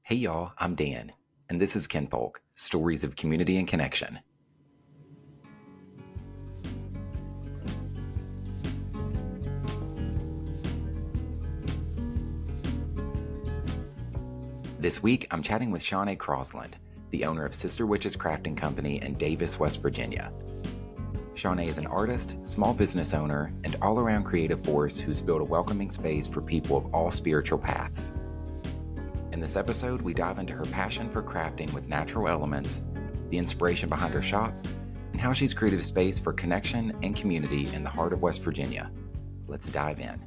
Hey y'all, I'm Dan, and this is Kinfolk, Stories of Community and Connection. This week, I'm chatting with Shaena Crossland, the owner of Sister Witches Crafting Company in Davis, West Virginia. Shaena is an artist, small business owner, and all-around creative force who's built a welcoming space for people of all spiritual paths. In this episode, we dive into her passion for crafting with natural elements, the inspiration behind her shop, and how she's created a space for connection and community in the heart of West Virginia. Let's dive in.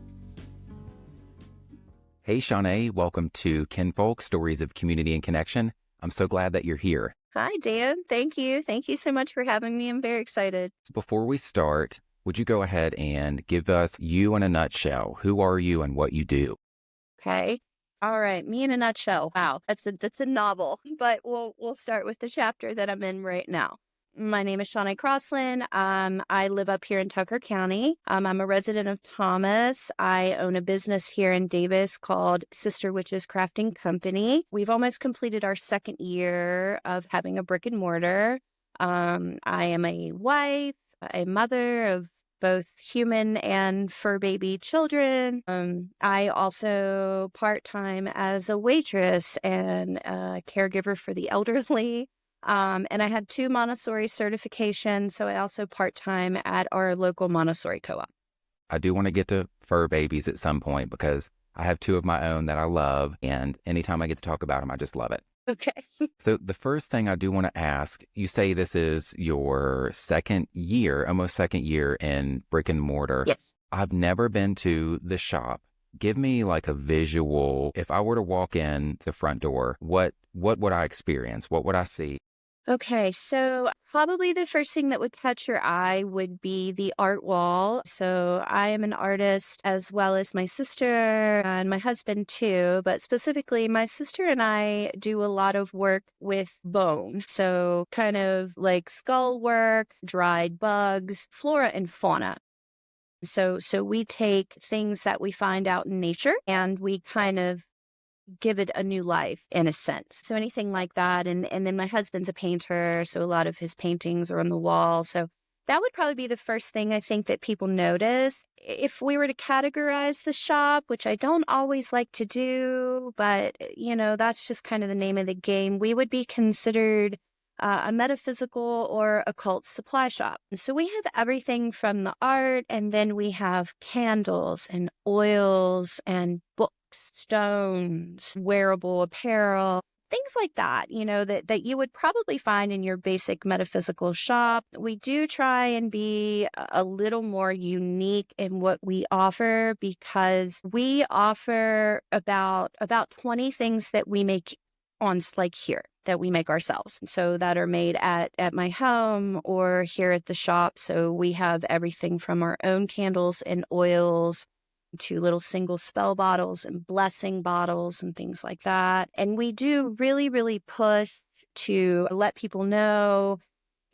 Hey, Shaena, welcome to Kinfolk, Stories of Community and Connection. I'm so glad that you're here. Hi, Dan. Thank you. Thank you so much for having me. I'm very excited. Before we start, would you go ahead and give us you in a nutshell? Who are you and what you do? Okay. All right. Me in a nutshell. Wow. That's a novel, but we'll start with the chapter that I'm in right now. My name is Shaena Crossland. I live up here in Tucker County. I'm a resident of Thomas. I own a business here in Davis called Sister Witches Crafting Company. We've almost completed our second year of having a brick and mortar. I am a wife, a mother of both human and fur baby children. I also part-time as a waitress and a caregiver for the elderly. And I have 2 Montessori certifications, so I also part-time at our local Montessori co-op. I do want to get to fur babies at some point because I have 2 of my own that I love, and anytime I get to talk about them, I just love it. Okay. So the first thing I do want to ask, you say this is your second year, almost second year in brick and mortar. Yes. I've never been to the shop. Give me like a visual. If I were to walk in the front door, what would I experience? What would I see? Okay, so probably the first thing that would catch your eye would be the art wall. So I am an artist as well as my sister and my husband too, but specifically my sister and I do a lot of work with bone. So kind of like skull work, dried bugs, flora and fauna. So we take things that we find out in nature and we kind of give it a new life in a sense. So anything like that. And then my husband's a painter, so a lot of his paintings are on the wall. So that would probably be the first thing I think that people notice. If we were to categorize the shop, which I don't always like to do, but that's just kind of the name of the game, we would be considered a metaphysical or occult supply shop. So we have everything from the art, and then we have candles and oils and books, stones, wearable apparel, things like that, that you would probably find in your basic metaphysical shop. We do try and be a little more unique in what we offer because we offer about 20 things that we make on like here that we make ourselves. So that are made at my home or here at the shop. So we have everything from our own candles and oils to little single spell bottles and blessing bottles and things like that. And we do really, really push to let people know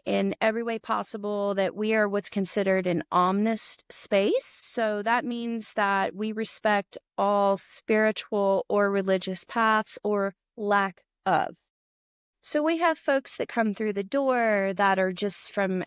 in every way possible that we are what's considered an omnist space. So that means that we respect all spiritual or religious paths or lack of. So we have folks that come through the door that are just from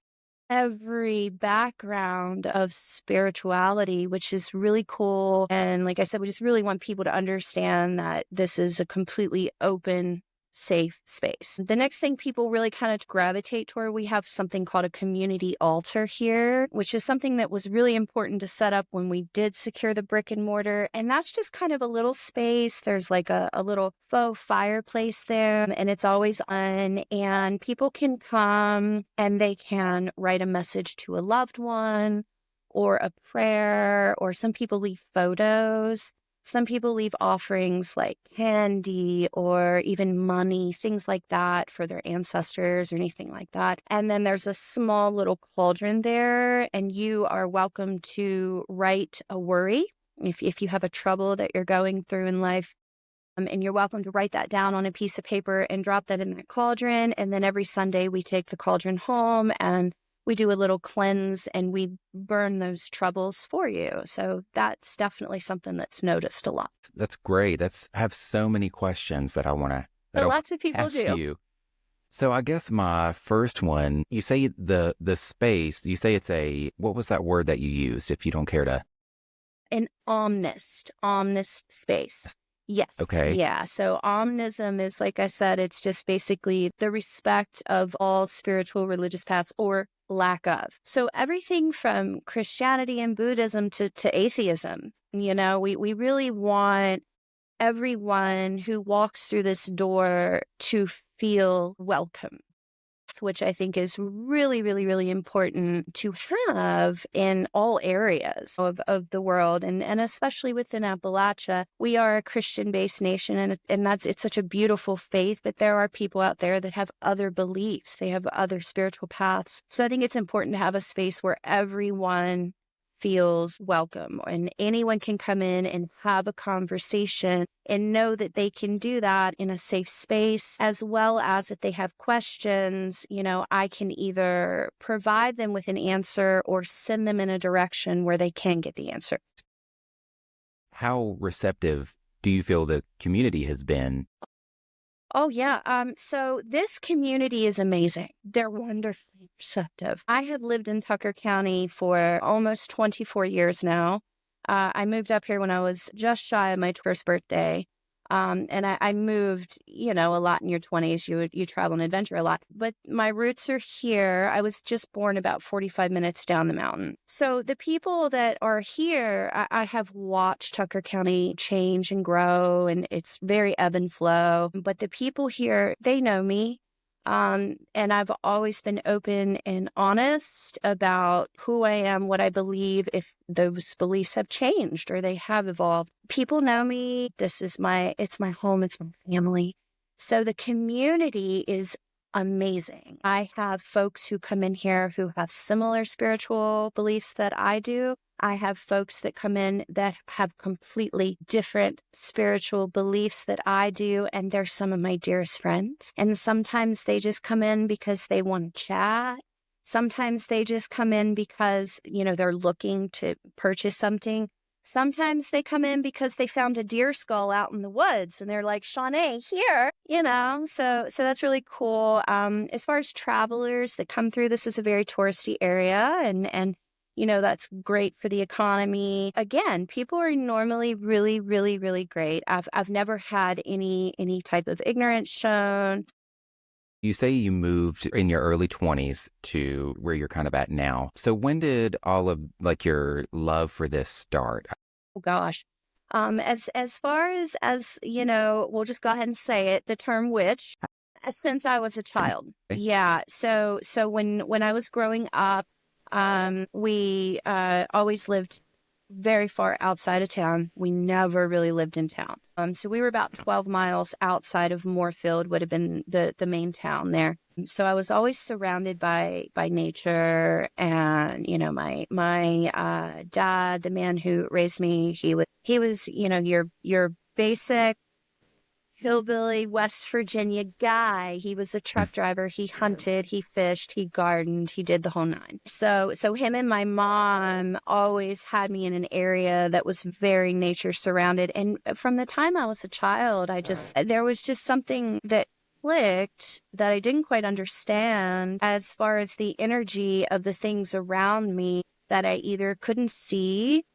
every background of spirituality, which is really cool. And like I said, we just really want people to understand that this is a completely open, safe space. The next thing people really kind of gravitate toward, we have something called a community altar here, which is something that was really important to set up when we did secure the brick and mortar. And that's just kind of a little space. There's like a little faux fireplace there, and it's always on. And people can come and they can write a message to a loved one or a prayer, or some people leave photos. Some people leave offerings like candy or even money, things like that for their ancestors or anything like that. And then there's a small little cauldron there, and you are welcome to write a worry if you have a trouble that you're going through in life. And you're welcome to write that down on a piece of paper and drop that in that cauldron. And then every Sunday we take the cauldron home and we do a little cleanse and we burn those troubles for you. So that's definitely something that's noticed a lot. That's great. I have so many questions that I want to So lots of people ask do. you. So I guess my first one, you say the space, you say it's what was that word that you used, if you don't care to? An omnist space. Yes. Okay. Yeah. So omnism is, like I said, it's just basically the respect of all spiritual religious paths or lack of. So everything from Christianity and Buddhism to atheism, we really want everyone who walks through this door to feel welcome, which I think is really, really, really important to have in all areas of the world. And especially within Appalachia, we are a Christian-based nation, and it's such a beautiful faith, but there are people out there that have other beliefs. They have other spiritual paths. So I think it's important to have a space where everyone feels welcome and anyone can come in and have a conversation and know that they can do that in a safe space, as well as if they have questions, I can either provide them with an answer or send them in a direction where they can get the answer. How receptive do you feel the community has been? Oh, yeah. So this community is amazing. They're wonderfully receptive. I have lived in Tucker County for almost 24 years now. I moved up here when I was just shy of my first birthday. And I moved, a lot in your 20s. You travel and adventure a lot. But my roots are here. I was just born about 45 minutes down the mountain. So the people that are here, I have watched Tucker County change and grow, and it's very ebb and flow. But the people here, they know me. And I've always been open and honest about who I am, what I believe, if those beliefs have changed or they have evolved. People know me. It's my home. It's my family. So the community is amazing. I have folks who come in here who have similar spiritual beliefs that I do. I have folks that come in that have completely different spiritual beliefs that I do, and they're some of my dearest friends. And sometimes they just come in because they want to chat. Sometimes they just come in because, they're looking to purchase something. Sometimes they come in because they found a deer skull out in the woods and they're like, Shauna, here, so that's really cool. As far as travelers that come through, this is a very touristy area, and that's great for the economy. Again, people are normally really, really, really great. I've never had any type of ignorance shown. You say you moved in your early 20s to where you're kind of at now. So when did all of your love for this start? Oh gosh. As far as we'll just go ahead and say it, the term witch, since I was a child. Okay. Yeah. So when I was growing up, we always lived very far outside of town. We never really lived in town. So we were about 12 miles outside of Moorfield, would have been the main town there. So I was always surrounded by nature, and my dad, the man who raised me, he was your basic hillbilly West Virginia guy. He was a truck driver. He hunted, he fished, he gardened, he did the whole nine. So him and my mom always had me in an area that was very nature surrounded. And from the time I was a child, there was just something that clicked that I didn't quite understand as far as the energy of the things around me that I either couldn't see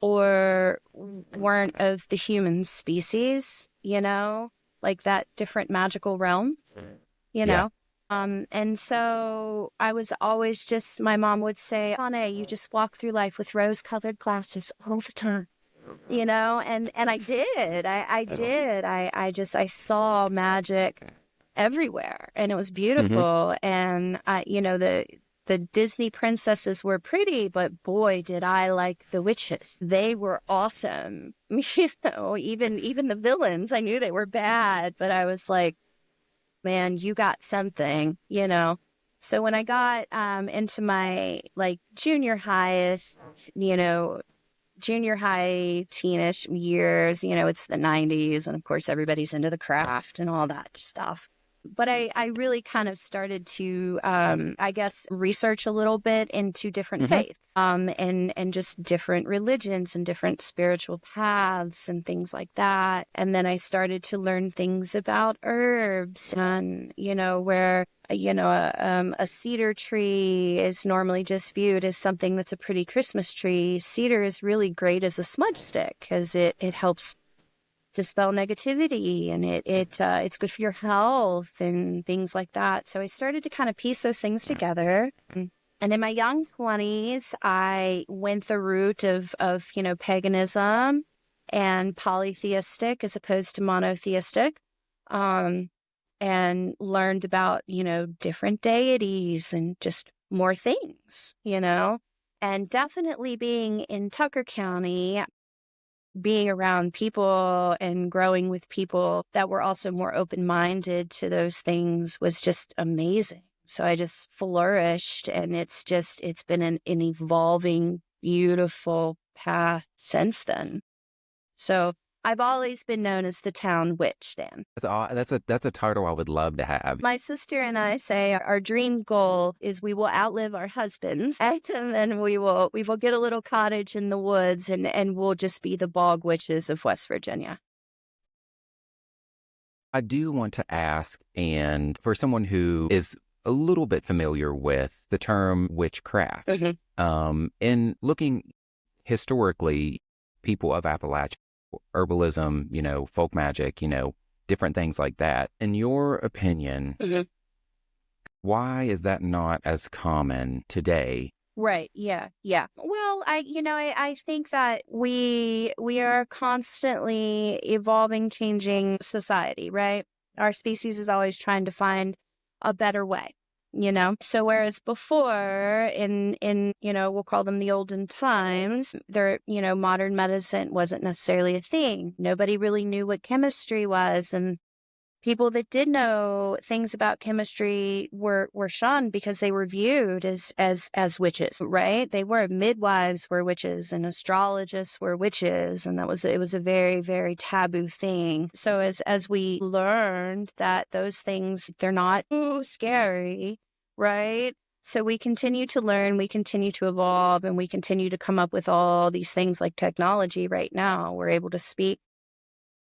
or weren't of the human species, like that different magical realm, Yeah. And so I was always my mom would say, Anna, you just walk through life with rose-colored glasses all the time, and I did. I did. I saw magic everywhere, and it was beautiful. And the Disney princesses were pretty, but boy, did I like the witches. They were awesome. Even the villains, I knew they were bad, but I was like, man, you got something, So when I got into my junior high, teenish years, it's the 90s, and of course everybody's into the craft and all that stuff. But I really kind of started to, I guess, research a little bit into different Hmm. faiths, and just different religions and different spiritual paths and things like that. And then I started to learn things about herbs and, where, a cedar tree is normally just viewed as something that's a pretty Christmas tree. Cedar is really great as a smudge stick because it helps dispel negativity, and it's good for your health and things like that. So I started to kind of piece those things together. And in my young 20s, I went the route of paganism and polytheistic as opposed to monotheistic, um, and learned about, different deities and just more things. And definitely being in Tucker County, being around people and growing with people that were also more open-minded to those things was just amazing. So I just flourished, and it's been an evolving, beautiful path since then. So I've always been known as the town witch, Dan. That's a title I would love to have. My sister and I say our dream goal is we will outlive our husbands, and then we will get a little cottage in the woods, and we'll just be the bog witches of West Virginia. I do want to ask, and for someone who is a little bit familiar with the term witchcraft, in looking historically, people of Appalachia, herbalism, folk magic, different things like that. In your opinion, why is that not as common today? Right. Yeah. Yeah. Well, I think that we are constantly evolving, changing society, right? Our species is always trying to find a better way. So whereas before in we'll call them the olden times, modern medicine wasn't necessarily a thing. Nobody really knew what chemistry was, and people that did know things about chemistry were shunned because they were viewed as witches, right? They were midwives were witches, and astrologists were witches, and it was a very, very taboo thing. So as we learned that those things, they're not too scary, right? So we continue to learn, we continue to evolve, and we continue to come up with all these things like technology right now. We're able to speak.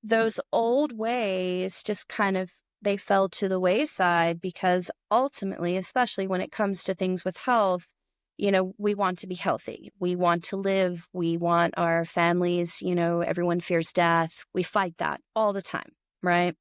Those old ways just kind of, they fell to the wayside because ultimately, especially when it comes to things with health, we want to be healthy. We want to live. We want our families, everyone fears death. We fight that all the time, right?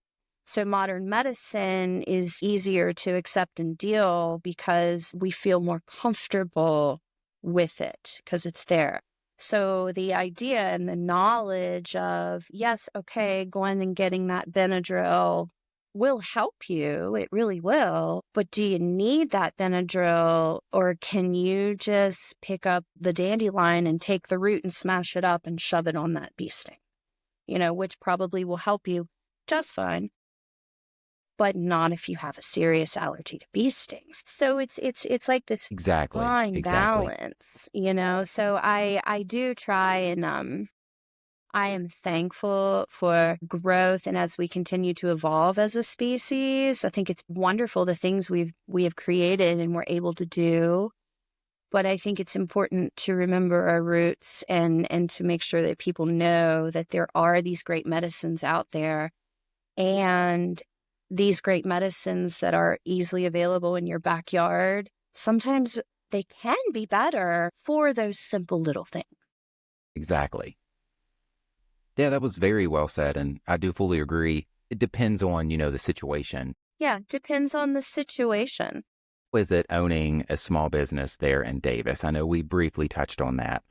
So modern medicine is easier to accept and deal because we feel more comfortable with it because it's there. So the idea and the knowledge of, yes, okay, going and getting that Benadryl will help you. It really will. But do you need that Benadryl, or can you just pick up the dandelion and take the root and smash it up and shove it on that bee sting? Which probably will help you just fine, but not if you have a serious allergy to bee stings. So it's like this fine balance, So I do try, and I am thankful for growth, and as we continue to evolve as a species, I think it's wonderful the things we have created and we're able to do. But I think it's important to remember our roots and to make sure that people know that there are these great medicines out there, and these great medicines that are easily available in your backyard, sometimes they can be better for those simple little things. Exactly. Yeah, that was very well said, and I do fully agree. It depends on, the situation. Yeah, depends on the situation. Was it owning a small business there in Davis? I know we briefly touched on that.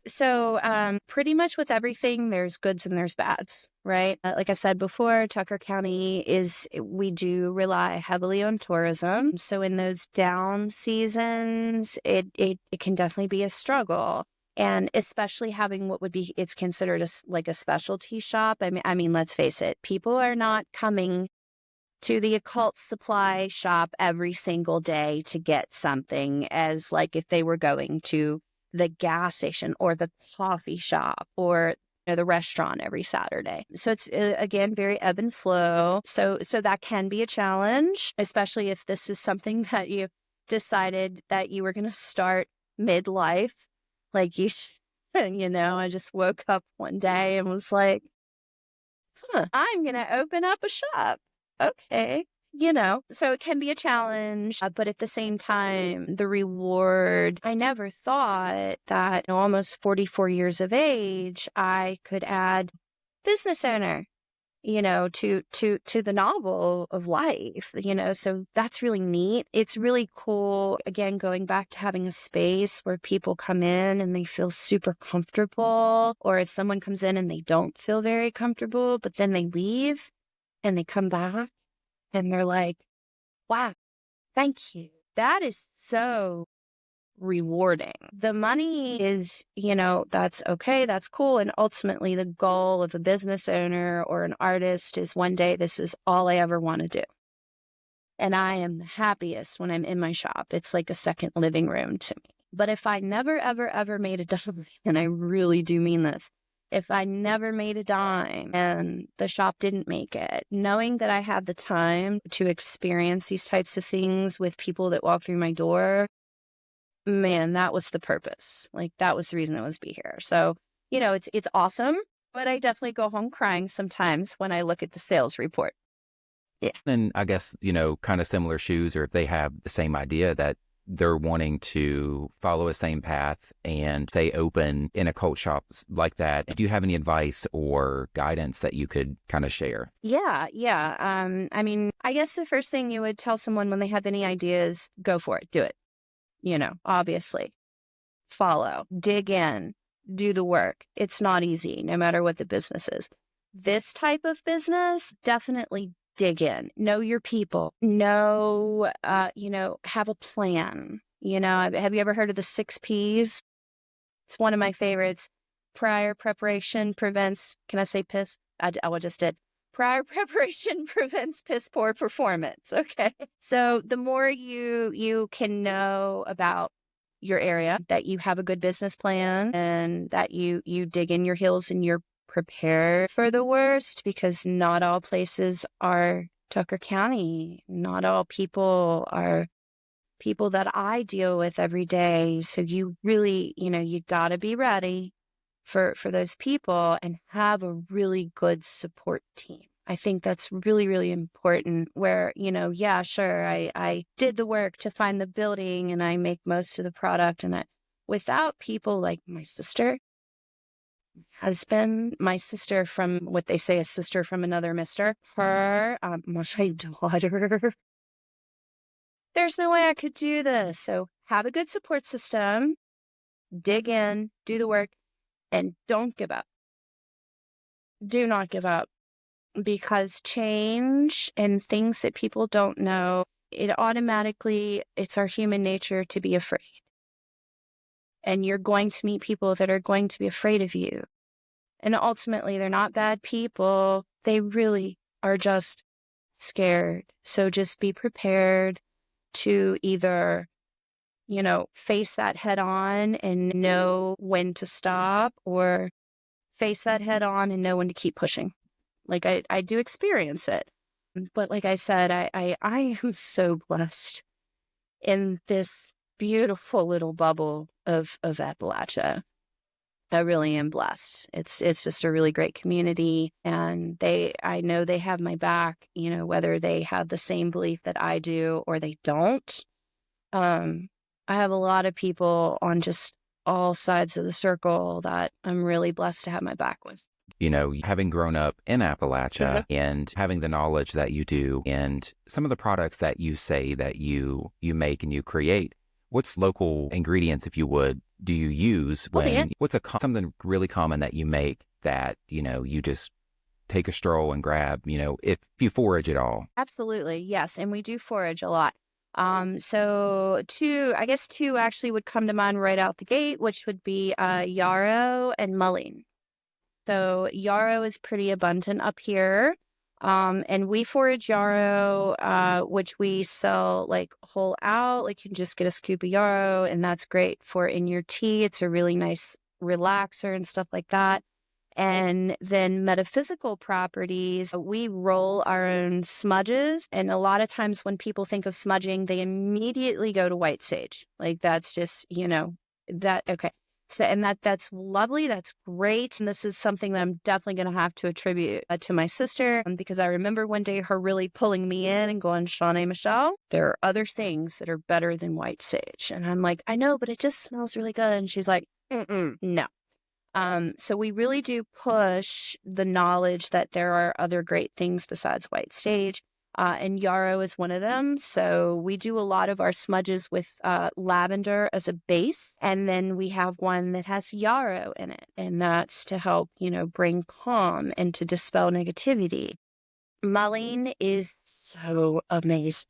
So pretty much with everything, there's goods and there's bads, right? Like I said before, Tucker County we do rely heavily on tourism. So in those down seasons, it can definitely be a struggle. And especially having it's considered like a specialty shop. I mean, let's face it, people are not coming to the occult supply shop every single day to get something as like if they were going to the gas station or the coffee shop or the restaurant every Saturday. So it's again very ebb and flow. So that can be a challenge, especially if this is something that you decided that you were going to start midlife. Like I just woke up one day and was like, I'm going to open up a shop. Okay. So it can be a challenge, but at the same time, the reward, I never thought that almost 44 years of age, I could add business owner, to the novel of life, so that's really neat. It's really cool. Again, going back to having a space where people come in and they feel super comfortable, or if someone comes in and they don't feel very comfortable, but then they leave and they come back and they're like, wow, thank you. That is so rewarding. The money is, that's okay, that's cool. And ultimately, the goal of a business owner or an artist is one day, this is all I ever want to do. And I am the happiest when I'm in my shop. It's like a second living room to me. But if I never, ever, ever made a dime, and I really do mean this, if I never made a dime and the shop didn't make it, knowing that I had the time to experience these types of things with people that walk through my door, man, that was the purpose. Like, that was the reason I was be here. So, it's awesome, but I definitely go home crying sometimes when I look at the sales report. Yeah. And I guess, kind of similar shoes, or if they have the same idea that they're wanting to follow a same path and stay open in a cult shop like that. Do you have any advice or guidance that you could kind of share? Yeah. I guess the first thing you would tell someone when they have any ideas, go for it, do it. Obviously follow, dig in, do the work. It's not easy, no matter what the business is. This type of business, definitely dig in, know your people, have a plan. Have you ever heard of the 6 Ps? It's one of my favorites. Prior preparation prevents, can I say piss? I just did. Prior preparation prevents piss poor performance. Okay. So the more you can know about your area, that you have a good business plan, and that you dig in your heels and you're prepared for the worst, because not all places are Tucker County. Not all people are people that I deal with every day. So you really, you got to be ready for those people and have a really good support team. I think that's really, really important, where, yeah, sure, I did the work to find the building and I make most of the product. And without people like my sister, husband, my sister from what they say, a sister from another mister, her, my daughter, there's no way I could do this. So have a good support system, dig in, do the work, and don't give up. Do not give up, because change and things that people don't know, it's our human nature to be afraid. And you're going to meet people that are going to be afraid of you. And ultimately, they're not bad people. They really are just scared. So just be prepared to either, face that head on and know when to stop, or face that head on and know when to keep pushing. Like I do experience it. But like I said, I am so blessed in this beautiful little bubble of Appalachia. I really am blessed. It's just a really great community, and I know they have my back, whether they have the same belief that I do or they don't. I have a lot of people on just all sides of the circle that I'm really blessed to have my back with. Having grown up in Appalachia and having the knowledge that you do, and some of the products that you say that you make and you create, what's local ingredients, if you would, do you use what's something really common that you make that, you just take a stroll and grab, if you forage at all? Absolutely. Yes. And we do forage a lot. So two actually would come to mind right out the gate, which would be, yarrow and mullein. So yarrow is pretty abundant up here. And we forage yarrow, which we sell like whole out. Like you can just get a scoop of yarrow, and that's great for in your tea. It's a really nice relaxer and stuff like that. And then metaphysical properties, we roll our own smudges. And a lot of times when people think of smudging, they immediately go to white sage. Like that's just, that, okay. So, and that's lovely. That's great. And this is something that I'm definitely going to have to attribute to my sister, because I remember one day her really pulling me in and going, Shauna, Michelle, there are other things that are better than white sage. And I'm like, I know, but it just smells really good. And she's like, no. So we really do push the knowledge that there are other great things besides white sage. And yarrow is one of them. So we do a lot of our smudges with lavender as a base. And then we have one that has yarrow in it. And that's to help, bring calm and to dispel negativity. Mullein is so amazing.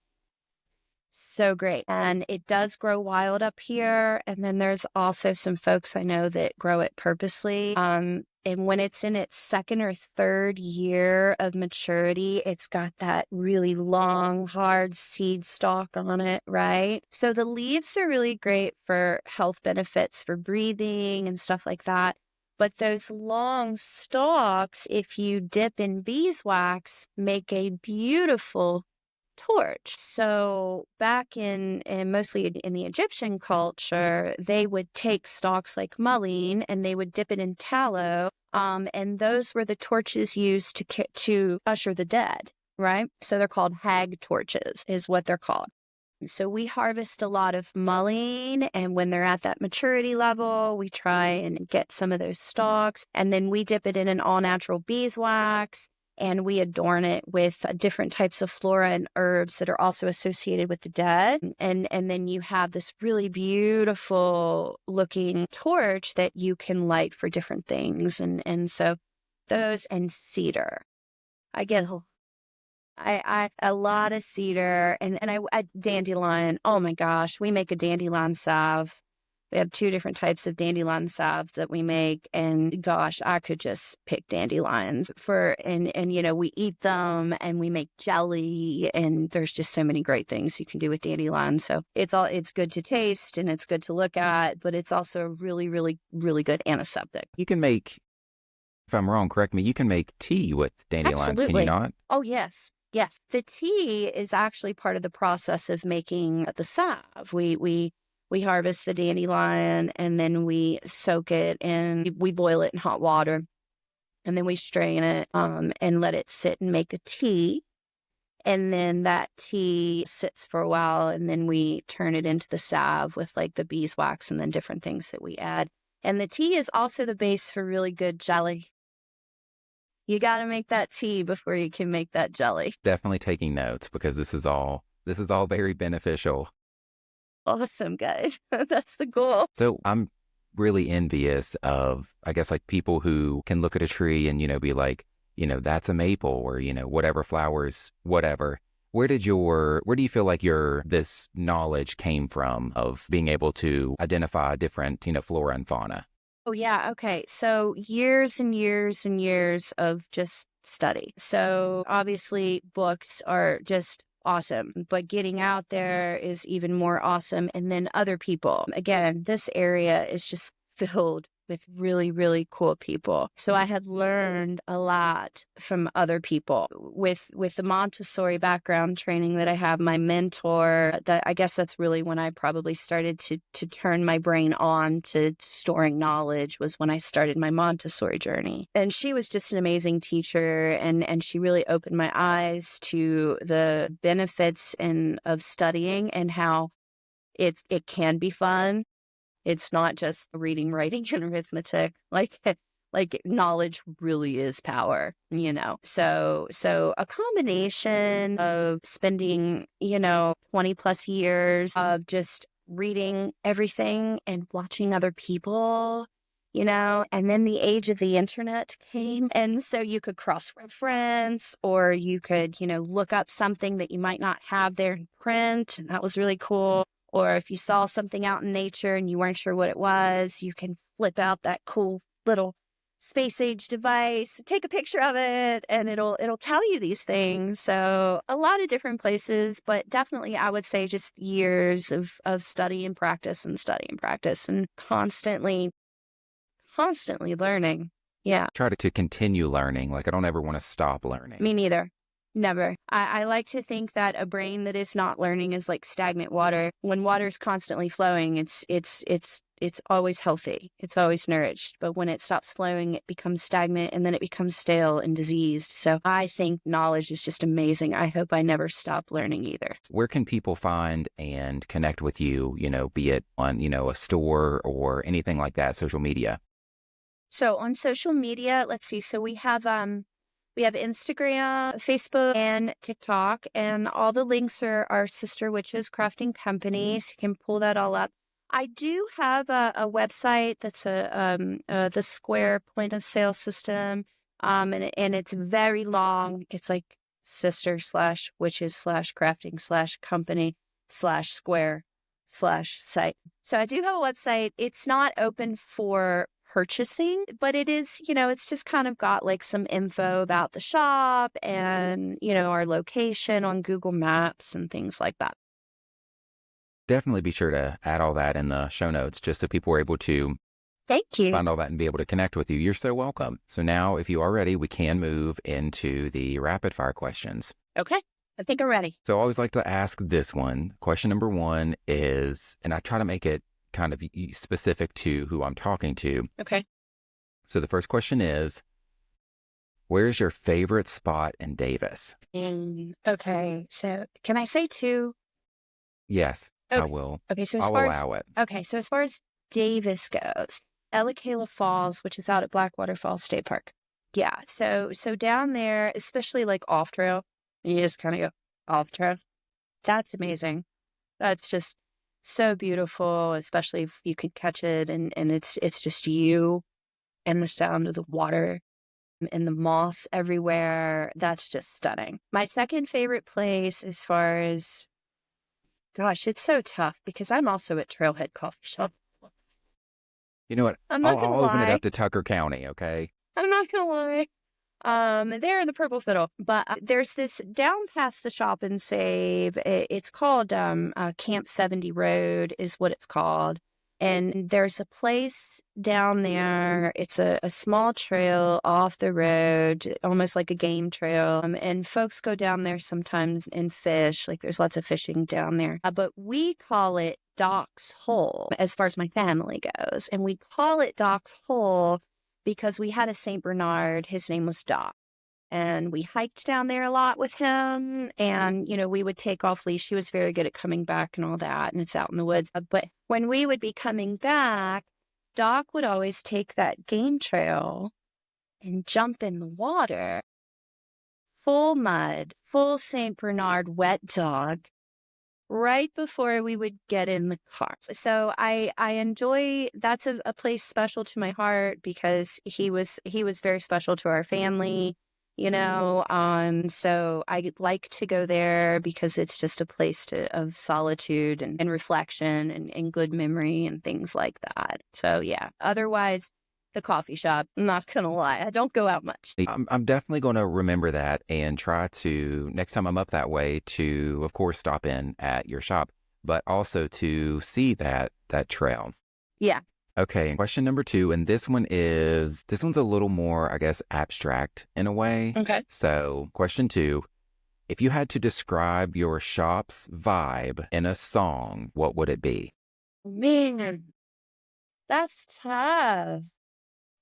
So great. And it does grow wild up here. And then there's also some folks I know that grow it purposely. And when it's in its second or third year of maturity, it's got that really long, hard seed stalk on it, right? So the leaves are really great for health benefits, for breathing and stuff like that. But those long stalks, if you dip in beeswax, make a beautiful torch. So back in mostly in the Egyptian culture, they would take stalks like mullein and they would dip it in tallow. And those were the torches used to usher the dead, right? So they're called hag torches is what they're called. So we harvest a lot of mullein, and when they're at that maturity level, we try and get some of those stalks, and then we dip it in an all-natural beeswax. And we adorn it with different types of flora and herbs that are also associated with the dead. And then you have this really beautiful looking torch that you can light for different things. And so those and cedar. I get a lot of cedar and I dandelion. Oh my gosh, we make a dandelion salve. We have 2 different types of dandelion salve that we make. And gosh, I could just pick dandelions and we eat them and we make jelly, and there's just so many great things you can do with dandelions. So it's good to taste and it's good to look at, but it's also a really, really, really good antiseptic. You can make, if I'm wrong, correct me, you can make tea with dandelions, Absolutely. can you not? Oh, yes. Yes. The tea is actually part of the process of making the salve. We harvest the dandelion and then we soak it and we boil it in hot water, and then we strain it and let it sit and make a tea. And then that tea sits for a while, and then we turn it into the salve with like the beeswax and then different things that we add. And the tea is also the base for really good jelly. You got to make that tea before you can make that jelly. Definitely taking notes, because this is all very beneficial. Awesome, guys. That's the goal. So I'm really envious of, I guess, like people who can look at a tree and, be like, that's a maple, or, whatever flowers, whatever. Where do you feel like this knowledge came from of being able to identify different, flora and fauna? Oh, yeah. Okay. So years and years and years of just study. So obviously books are just awesome, but getting out there is even more awesome. And then other people. Again, this area is just filled with really, really cool people. So I had learned a lot from other people with the Montessori background training that I have. My mentor, I guess that's really when I probably started to turn my brain on to storing knowledge, was when I started my Montessori journey. And she was just an amazing teacher, and she really opened my eyes to the benefits of studying and how it can be fun. It's not just reading, writing, and arithmetic. Like knowledge really is power, So a combination of spending, 20 plus years of just reading everything and watching other people, and then the age of the internet came. And so you could cross-reference, or you could, look up something that you might not have there in print. And that was really cool. Or if you saw something out in nature and you weren't sure what it was, you can flip out that cool little space age device, take a picture of it, and it'll tell you these things. So a lot of different places, but definitely I would say just years of study and practice and constantly learning. Yeah. Try to continue learning. Like I don't ever want to stop learning. Me neither. Never. I like to think that a brain that is not learning is like stagnant water. When water is constantly flowing, it's always healthy. It's always nourished. But when it stops flowing, it becomes stagnant and then it becomes stale and diseased. So I think knowledge is just amazing. I hope I never stop learning either. Where can people find and connect with you, be it on, a store or anything like that, social media? So on social media, let's see. So we have Instagram, Facebook, and TikTok, and all the links are our Sister Witches Crafting Company, so you can pull that all up. I do have a website that's the Square point of sale system, and it's very long. It's like sister/witches/crafting/company/square/site. So I do have a website. It's not open for purchasing, but it is, it's just kind of got like some info about the shop and, our location on Google Maps and things like that. Definitely be sure to add all that in the show notes just so people are able to Thank you. find all that and be able to connect with you. You're so welcome. So now, if you are ready, we can move into the rapid fire questions. Okay. I think I'm ready. So I always like to ask this one. Question number one is, and I try to make it kind of specific to who I'm talking to. Okay. So the first question is, where's your favorite spot in Davis? Okay. So can I say two? Yes, okay. I will. Okay. So I'll allow it. Okay. So as far as Davis goes, Ellicala Falls, which is out at Blackwater Falls State Park. Yeah. So down there, especially like off trail, you just kind of go off trail. That's amazing. That's just so beautiful, especially if you could catch it and it's just you and the sound of the water and the moss everywhere. That's just stunning. My second favorite place as far as, gosh, it's so tough because I'm also at Trailhead Coffee Shop. You know what? I'll open it up to Tucker County, okay? I'm not gonna lie. They're in the Purple Fiddle, but there's this down past the Shop and Save. It's called Camp 70 Road is what it's called. And there's a place down there. It's a small trail off the road, almost like a game trail. And folks go down there sometimes and fish. Like there's lots of fishing down there. But we call it Doc's Hole as far as my family goes. And we call it Doc's Hole because we had a St. Bernard. His name was Doc. And we hiked down there a lot with him. And, we would take off leash. He was very good at coming back and all that. And it's out in the woods. But when we would be coming back, Doc would always take that game trail and jump in the water. Full mud, full St. Bernard wet dog, right before we would get in the car. So I enjoy, that's a place special to my heart because he was very special to our family. So I like to go there because it's just a place of solitude and reflection and good memory and things like that. So yeah, otherwise the coffee shop, I'm not going to lie, I don't go out much. I'm definitely going to remember that and try to, next time I'm up that way, to, of course, stop in at your shop, but also to see that trail. Yeah. Okay, question number two, and this one's a little more, I guess, abstract in a way. Okay. So, question two, if you had to describe your shop's vibe in a song, what would it be? Man, that's tough.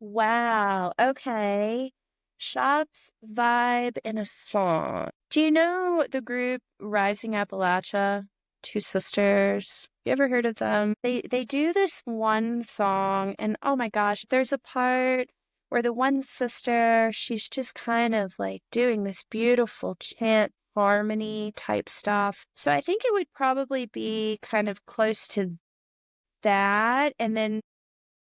Wow. Okay. Shop's vibe in a song. Do you know the group Rising Appalachia? Two sisters. You ever heard of them? They do this one song, and oh my gosh, there's a part where the one sister, she's just kind of like doing this beautiful chant harmony type stuff. So I think it would probably be kind of close to that, and then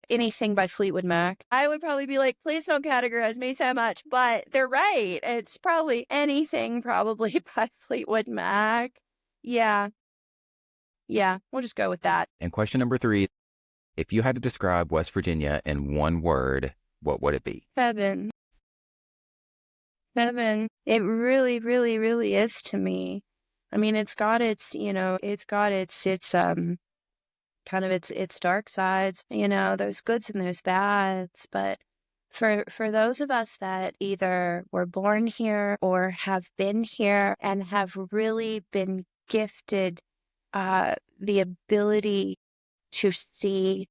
anything by Fleetwood Mac. I would probably be like, please don't categorize me so much, but they're right. It's probably anything probably by Fleetwood Mac. Yeah, we'll just go with that. And question number three, if you had to describe West Virginia in one word, what would it be? Heaven. Heaven. It really, really, really is to me. I mean, it's got its kind of its dark sides, those goods and those bads, but For those of us that either were born here or have been here and have really been gifted the ability to see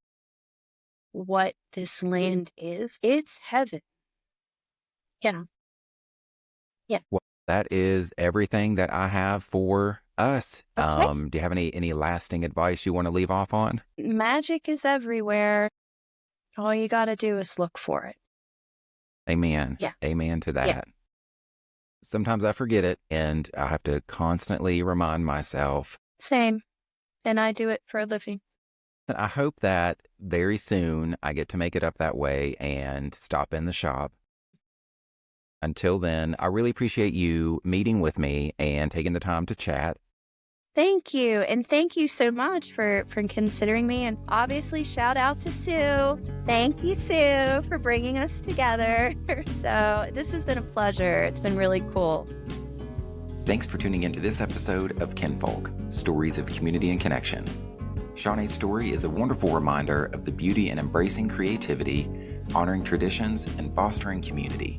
what this land is, it's heaven. Yeah. Yeah. Well, that is everything that I have for us. Okay. Do you have any lasting advice you want to leave off on? Magic is everywhere. All you got to do is look for it. Amen. Yeah. Amen to Yeah. that. Sometimes I forget it, and I have to constantly remind myself. Same. And I do it for a living. I hope that very soon I get to make it up that way and stop in the shop. Until then, I really appreciate you meeting with me and taking the time to chat. Thank you. And thank you so much for considering me. And obviously, shout out to Sue. Thank you, Sue, for bringing us together. So this has been a pleasure. It's been really cool. Thanks for tuning into this episode of Kinfolk, Stories of Community and Connection. Shauna's story is a wonderful reminder of the beauty in embracing creativity, honoring traditions, and fostering community.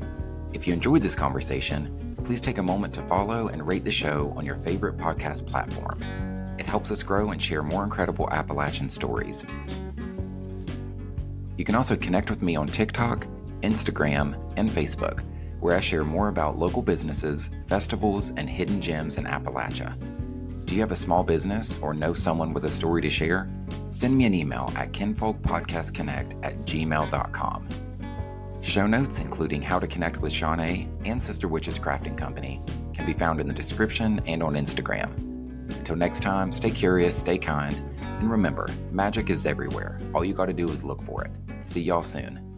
If you enjoyed this conversation, please take a moment to follow and rate the show on your favorite podcast platform. It helps us grow and share more incredible Appalachian stories. You can also connect with me on TikTok, Instagram, and Facebook, where I share more about local businesses, festivals, and hidden gems in Appalachia. Do you have a small business or know someone with a story to share? Send me an email at kinfolkpodcastconnect@gmail.com. Show notes, including how to connect with Shaena and Sister Witch's Crafting Company, can be found in the description and on Instagram. Until next time, stay curious, stay kind, and remember, magic is everywhere. All you gotta do is look for it. See y'all soon.